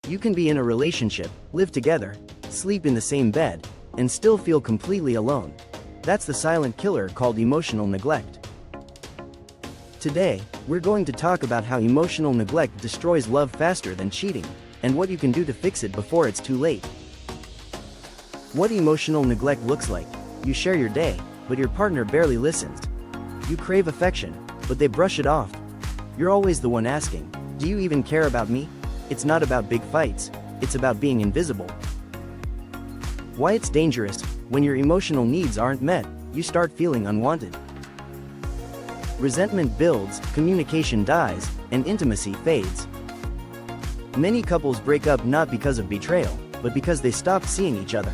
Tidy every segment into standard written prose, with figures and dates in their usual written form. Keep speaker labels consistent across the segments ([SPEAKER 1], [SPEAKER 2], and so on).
[SPEAKER 1] You can be in a relationship, live together, sleep in the same bed, and still feel completely alone. That's the silent killer called emotional neglect. Today, we're going to talk about how emotional neglect destroys love faster than cheating, and what you can do to fix it before it's too late. What emotional neglect looks like: you share your day, but your partner barely listens. You crave affection, but they brush it off. You're always the one asking, "Do you even care about me?" It's not about big fights, it's about being invisible. Why it's dangerous: when your emotional needs aren't met, you start feeling unwanted. Resentment builds, communication dies, and intimacy fades. Many couples break up not because of betrayal, but because they stopped seeing each other.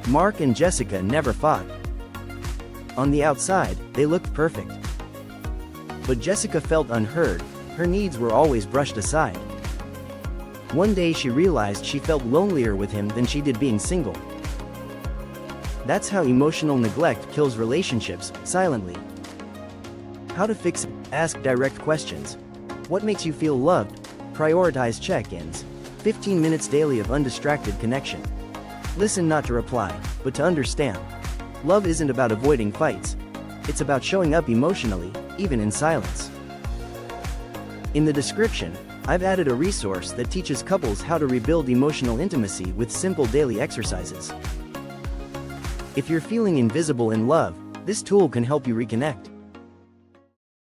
[SPEAKER 1] Mark and Jessica never fought. On the outside, they looked perfect. But Jessica felt unheard, her needs were always brushed aside. One day she realized she felt lonelier with him than she did being single. That's how emotional neglect kills relationships, silently. How to fix it: ask direct questions. What makes you feel loved? Prioritize check-ins. 15 minutes daily of undistracted connection. Listen not to reply, but to understand. Love isn't about avoiding fights. It's about showing up emotionally, even in silence. In the description, I've added a resource that teaches couples how to rebuild emotional intimacy with simple daily exercises. If you're feeling invisible in love, this tool can help you reconnect.